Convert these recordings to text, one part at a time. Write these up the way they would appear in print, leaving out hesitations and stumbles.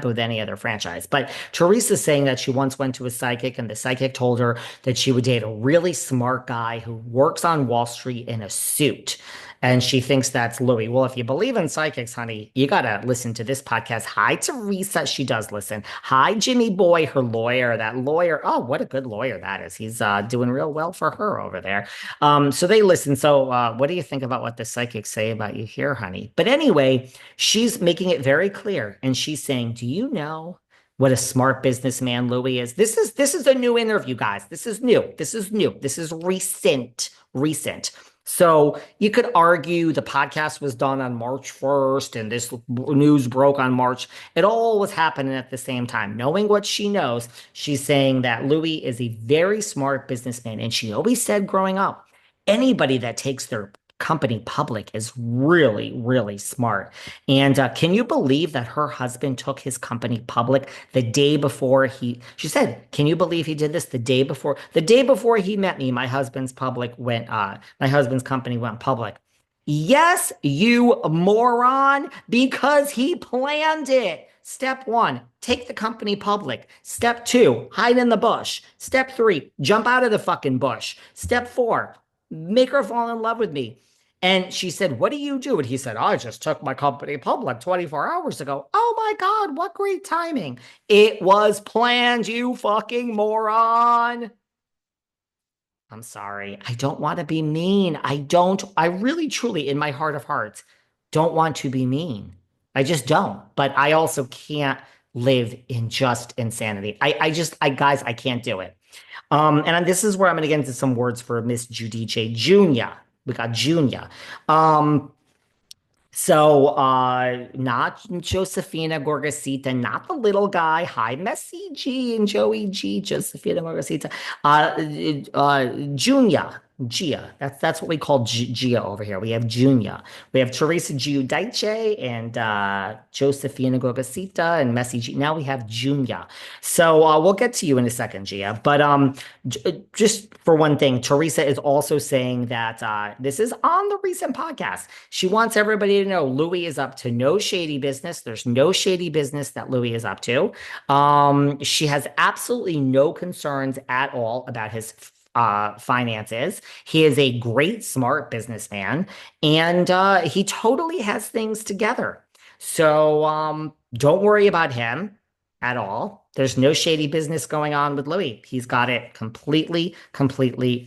with any other franchise. But Teresa's saying that she once went to a psychic and the psychic told her that she would date a really smart guy who works on Wall Street in a suit. And she thinks that's Louis. Well, if you believe in psychics, honey, you got to listen to this podcast. Hi, Teresa. She does listen. Hi, Jimmy Boy, her lawyer. That lawyer. Oh, what a good lawyer that is. He's doing real well for her over there. So they listen. So what do you think about what the psychics say about you here, honey? But anyway, she's making it very clear. And she's saying, do you know what a smart businessman Louis is? This is a new interview, guys. This is new. This is new. This is recent. So you could argue the podcast was done on March 1st and this news broke on March. It all was happening at the same time. Knowing what she knows, she's saying that Louis is a very smart businessman. And she always said growing up, anybody that takes their company public is really, really smart. And can you believe that her husband took his company public the day before she said, can you believe he did this the day before he met me, my husband's company went public. Yes, you moron, because he planned it. Step one, take the company public. Step two, hide in the bush. Step three, jump out of the fucking bush. Step four, make her fall in love with me. And she said, what do you do? And he said, I just took my company public 24 hours ago. Oh my God, what great timing. It was planned, you fucking moron. I'm sorry. I don't want to be mean. I really, truly, in my heart of hearts, don't want to be mean. I just don't. But I also can't live in just insanity. Guys, I can't do it. And this is where I'm going to get into some words for Miss Giudice Junior. We got Junior. Um, not Josefina Gorgasita, not the little guy. Hi, Messi G and Joey G, Josefina Gorgasita. Junior, Gia. That's what we call Gia over here. We have Junior. We have Teresa Giudice and Josefina Gorgasita and Messi G. Now we have Junior. So we'll get to you in a second, Gia. But just for one thing, Teresa is also saying that this is on the recent podcast. She wants everybody to know Louis is up to no shady business. There's no shady business that Louis is up to. She has absolutely no concerns at all about his finances. He is a great, smart businessman, and he totally has things together. So don't worry about him at all. There's no shady business going on with Louis. He's got it completely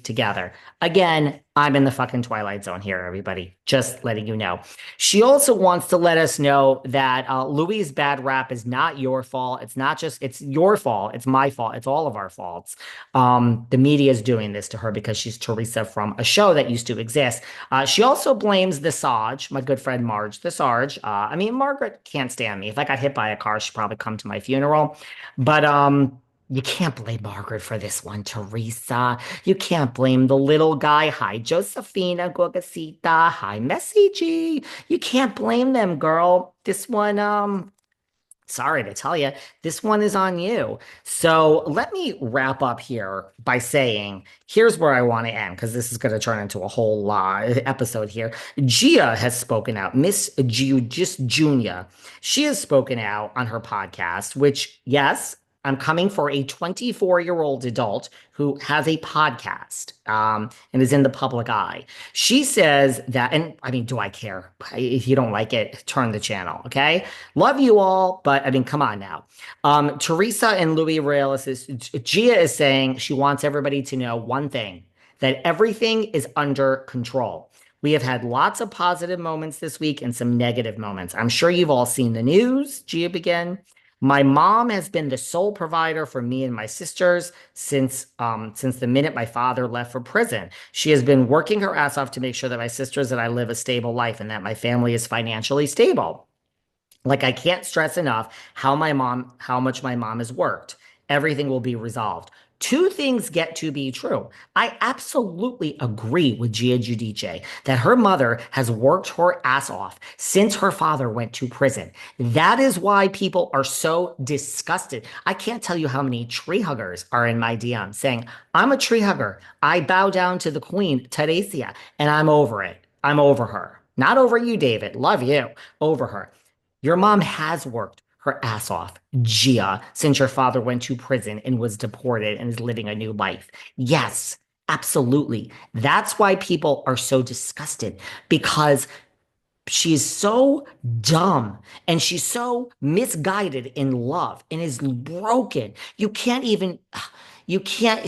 together. Again, I'm in the fucking twilight zone here, everybody. Just letting you know. She also wants to let us know that Louis's bad rap is not your fault. It's your fault. It's my fault. It's all of our faults. The media is doing this to her because she's Teresa from a show that used to exist. She also blames the Sarge, my good friend Marge, the Sarge. I mean, Margaret can't stand me. If I got hit by a car, she'd probably come to my funeral. But you can't blame Margaret for this one, Teresa. You can't blame the little guy. Hi, Josefina Gorgasita. Hi, Messi G. You can't blame them, girl. This one, sorry to tell you, this one is on you. So let me wrap up here by saying, here's where I want to end, because this is going to turn into a whole episode here. Gia has spoken out, Miss Giudice Junior. She has spoken out on her podcast, which, yes, I'm coming for a 24-year-old adult who has a podcast and is in the public eye. She says that, and I mean, do I care? If you don't like it, turn the channel, okay? Love you all, but I mean, come on now. Teresa and Louis Reales Gia is saying she wants everybody to know one thing, that everything is under control. We have had lots of positive moments this week and some negative moments. I'm sure you've all seen the news, Gia began. My mom has been the sole provider for me and my sisters since the minute my father left for prison. She has been working her ass off to make sure that my sisters and I live a stable life and that my family is financially stable. Like, I can't stress enough how much my mom has worked. Everything will be resolved. Two things get to be true. I absolutely agree with Gia Giudice that her mother has worked her ass off since her father went to prison. That is why people are so disgusted. I can't tell you how many tree huggers are in my DM saying, I'm a tree hugger. I bow down to the queen, Teresa, and I'm over it. I'm over her. Not over you, David. Love you. Over her. Your mom has worked her ass off, Gia, since your father went to prison and was deported and is living a new life. Yes, absolutely. That's why people are so disgusted because she's so dumb and she's so misguided in love and is broken. You can't,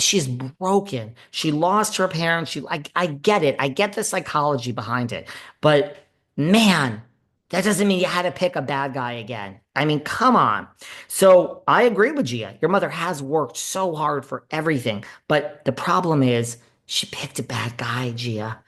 she's broken. She lost her parents. I get it. I get the psychology behind it. But man, that doesn't mean you had to pick a bad guy again. I mean, come on. So I agree with Gia. Your mother has worked so hard for everything. But the problem is she picked a bad guy, Gia.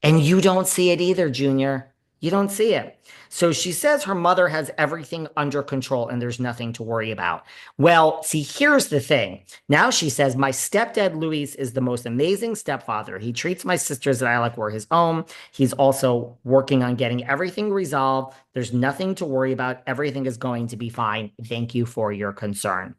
And you don't see it either, Junior. You don't see it. So she says her mother has everything under control and there's nothing to worry about. Well, see, here's the thing. Now she says, my stepdad, Luis, is the most amazing stepfather. He treats my sisters and I like we're his own. He's also working on getting everything resolved. There's nothing to worry about. Everything is going to be fine. Thank you for your concern.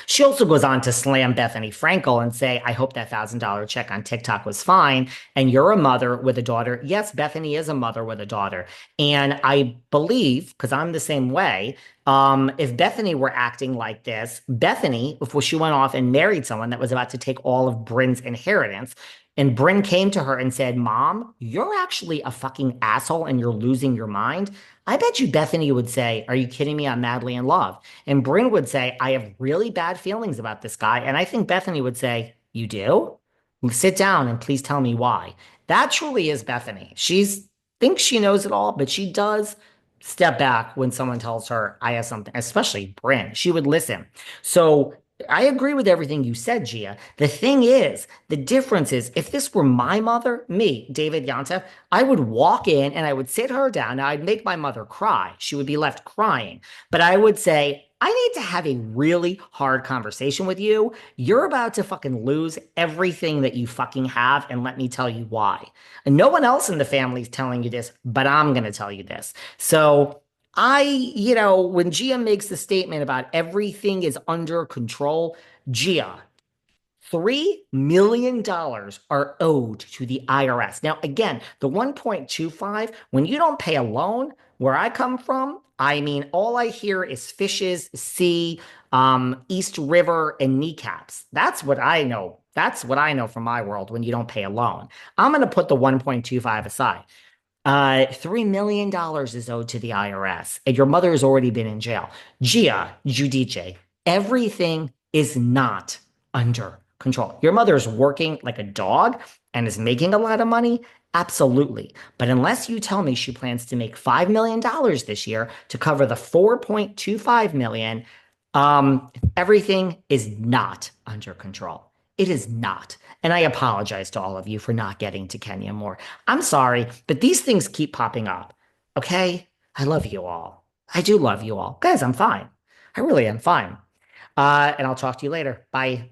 She also goes on to slam Bethenny Frankel and say, I hope that $1,000 check on TikTok was fine. And you're a mother with a daughter. Yes, Bethenny is a mother with a daughter. And I believe, because I'm the same way, if Bethenny were acting like this, Bethenny, before she went off and married someone that was about to take all of Bryn's inheritance, and Bryn came to her and said, Mom, you're actually a fucking asshole and you're losing your mind. I bet you Bethenny would say, Are you kidding me? I'm madly in love. And Bryn would say, I have really bad feelings about this guy. And I think Bethenny would say, You do? Sit down and please tell me why. That truly is Bethenny. She's thinks she knows it all, but she does step back when someone tells her I have something, especially Bryn. She would listen. So I agree with everything you said, Gia. The thing is, the difference is if this were my mother, me, David Yontef, I would walk in and I would sit her down. Now, I'd make my mother cry. She would be left crying. But I would say, I need to have a really hard conversation with you. You're about to fucking lose everything that you fucking have, and let me tell you why. And no one else in the family is telling you this, but I'm going to tell you this. So when Gia makes the statement about everything is under control, Gia, $3 million are owed to the IRS. Now, again, the 1.25, when you don't pay a loan, where I come from, I mean, all I hear is fishes, sea, East River, and kneecaps. That's what I know. That's what I know from my world when you don't pay a loan. I'm going to put the 1.25 aside. $3 million is owed to the IRS, and your mother has already been in jail. Gia Giudice, everything is not under control. Your mother is working like a dog and is making a lot of money. Absolutely. But unless you tell me she plans to make $5 million this year to cover the 4.25 million, everything is not under control. It is not. And I apologize to all of you for not getting to Kenya more. I'm sorry, but these things keep popping up. Okay? I love you all. I do love you all. Guys, I'm fine. I really am fine. And I'll talk to you later. Bye.